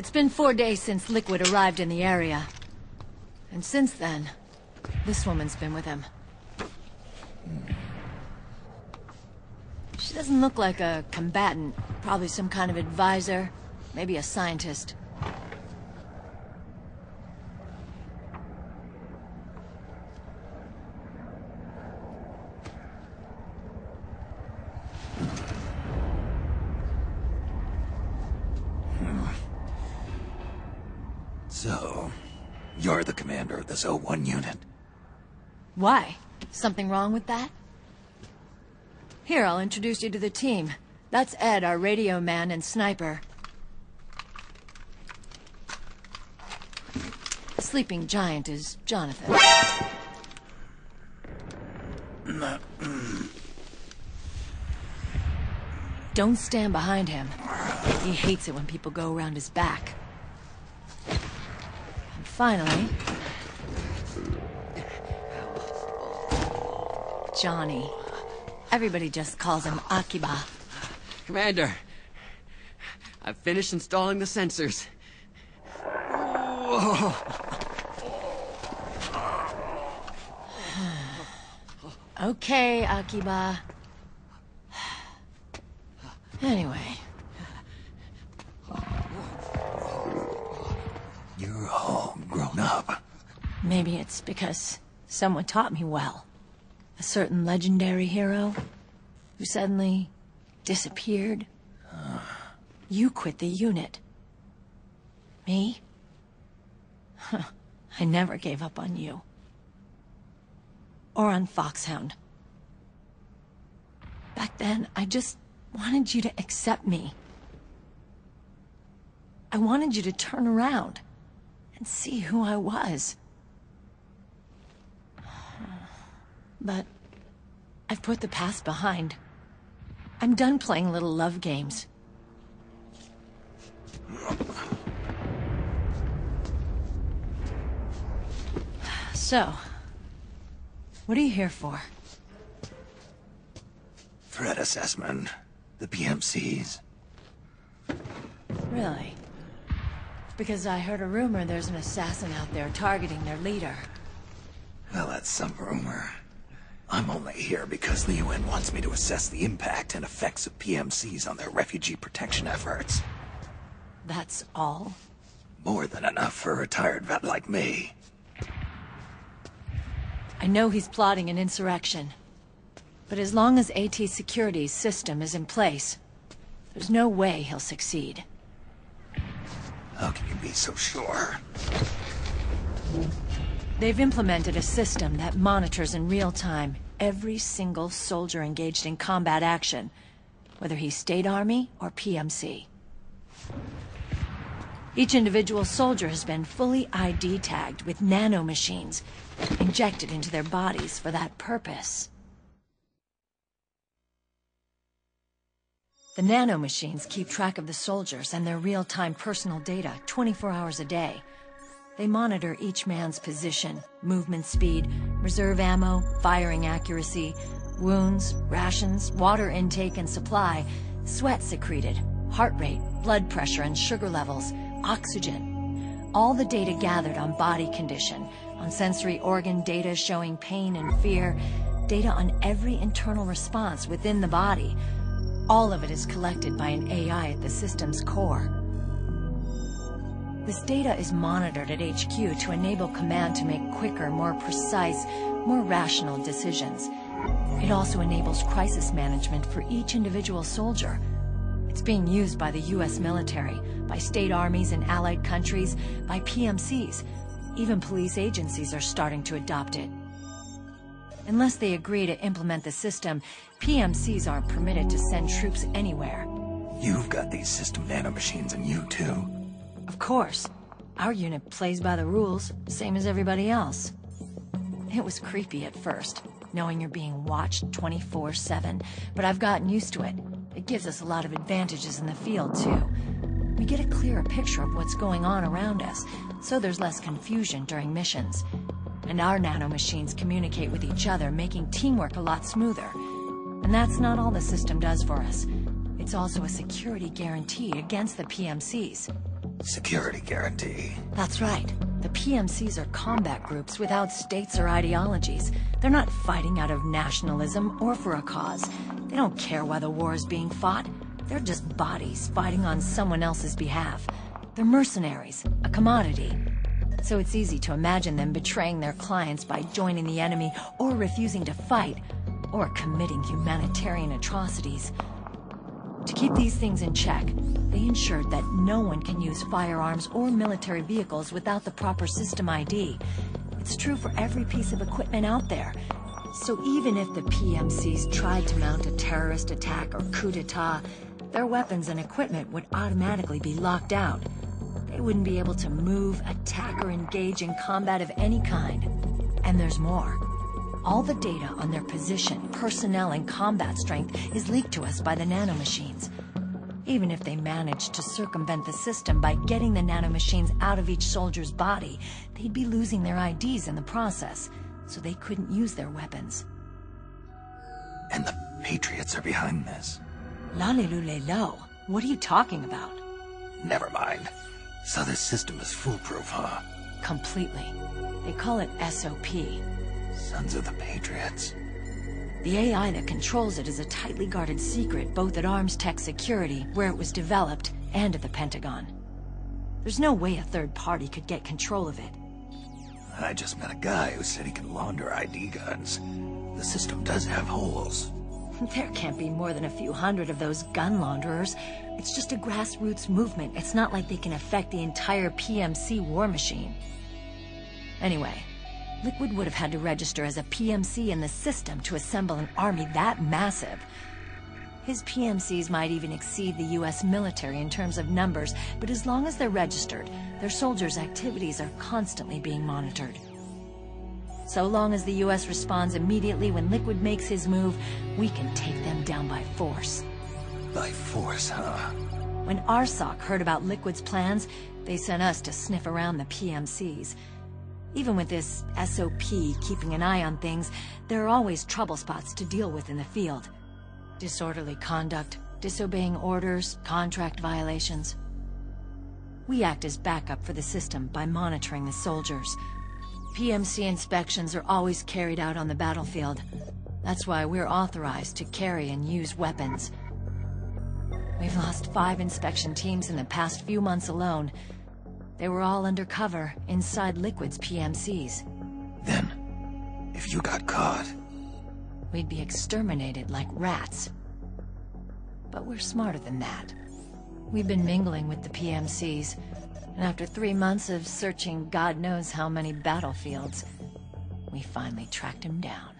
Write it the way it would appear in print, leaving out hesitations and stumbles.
It's been 4 days since Liquid arrived in the area. And since then, this woman's been with him. She doesn't look like a combatant. Probably some kind of advisor. Maybe a scientist. So, you're the commander of this O1 unit? Why? Something wrong with that? Here, I'll introduce you to the team. That's Ed, our radio man and sniper. The sleeping giant is Jonathan. Don't stand behind him. He hates it when people go around his back. And finally... Johnny. Everybody just calls him Akiba. Commander, I've finished installing the sensors. Okay, Akiba. Anyway. You're all grown up. Maybe it's because someone taught me well. A certain legendary hero who suddenly disappeared. You quit the unit. Me? I never gave up on you. Or on Foxhound. Back then, I just wanted you to accept me. I wanted you to turn around and see who I was. But I've put the past behind. I'm done playing little love games. So, what are you here for? Threat assessment. The PMCs. Really? Because I heard a rumor there's an assassin out there targeting their leader. Well, that's some rumor. I'm only here because the UN wants me to assess the impact and effects of PMCs on their refugee protection efforts. That's all? More than enough for a retired vet like me. I know he's plotting an insurrection. But as long as AT Security's system is in place, there's no way he'll succeed. How can you be so sure? They've implemented a system that monitors in real time every single soldier engaged in combat action, whether he's State Army or PMC. Each individual soldier has been fully ID tagged with nanomachines injected into their bodies for that purpose. The nanomachines keep track of the soldiers and their real-time personal data 24 hours a day. They monitor each man's position, movement speed, reserve ammo, firing accuracy, wounds, rations, water intake and supply, sweat secreted, heart rate, blood pressure and sugar levels, oxygen. All the data gathered on body condition, on sensory organ data showing pain and fear, data on every internal response within the body. All of it is collected by an AI at the system's core. This data is monitored at HQ to enable command to make quicker, more precise, more rational decisions. It also enables crisis management for each individual soldier. It's being used by the US military, by state armies in allied countries, by PMCs. Even police agencies are starting to adopt it. Unless they agree to implement the system, PMCs aren't permitted to send troops anywhere. You've got these system nanomachines in you too. Of course. Our unit plays by the rules, same as everybody else. It was creepy at first, knowing you're being watched 24/7, but I've gotten used to it. It gives us a lot of advantages in the field, too. We get a clearer picture of what's going on around us, so there's less confusion during missions. And our nanomachines communicate with each other, making teamwork a lot smoother. And that's not all the system does for us. It's also a security guarantee against the PMCs. Security guarantee. That's right. The PMCs are combat groups without states or ideologies. They're not fighting out of nationalism or for a cause. They don't care why the war is being fought. They're just bodies fighting on someone else's behalf. They're mercenaries, a commodity. So it's easy to imagine them betraying their clients by joining the enemy or refusing to fight, or committing humanitarian atrocities. To keep these things in check, they ensured that no one can use firearms or military vehicles without the proper system ID. It's true for every piece of equipment out there. So even if the PMCs tried to mount a terrorist attack or coup d'etat, their weapons and equipment would automatically be locked out. They wouldn't be able to move, attack, or engage in combat of any kind. And there's more. All the data on their position, personnel, and combat strength is leaked to us by the nanomachines. Even if they managed to circumvent the system by getting the nanomachines out of each soldier's body, they'd be losing their IDs in the process, so they couldn't use their weapons. And the Patriots are behind this. Lalilulelo, what are you talking about? Never mind. So this system is foolproof, huh? Completely. They call it SOP. Sons of the Patriots. The AI that controls it is a tightly guarded secret, both at Arms Tech Security, where it was developed, and at the Pentagon. There's no way a third party could get control of it. I just met a guy who said he can launder ID guns. The system does have holes. There can't be more than a few hundred of those gun launderers. It's just a grassroots movement. It's not like they can affect the entire PMC war machine. Anyway, Liquid would have had to register as a PMC in the system to assemble an army that massive. His PMCs might even exceed the US military in terms of numbers, but as long as they're registered, their soldiers' activities are constantly being monitored. So long as the US responds immediately when Liquid makes his move, we can take them down by force. By force, huh? When RSOC heard about Liquid's plans, they sent us to sniff around the PMCs. Even with this SOP keeping an eye on things, there are always trouble spots to deal with in the field. Disorderly conduct, disobeying orders, contract violations. We act as backup for the system by monitoring the soldiers. PMC inspections are always carried out on the battlefield. That's why we're authorized to carry and use weapons. We've lost 5 inspection teams in the past few months alone. They were all undercover inside Liquid's PMCs. Then, if you got caught... we'd be exterminated like rats. But we're smarter than that. We've been mingling with the PMCs, and after 3 months of searching God knows how many battlefields, we finally tracked him down.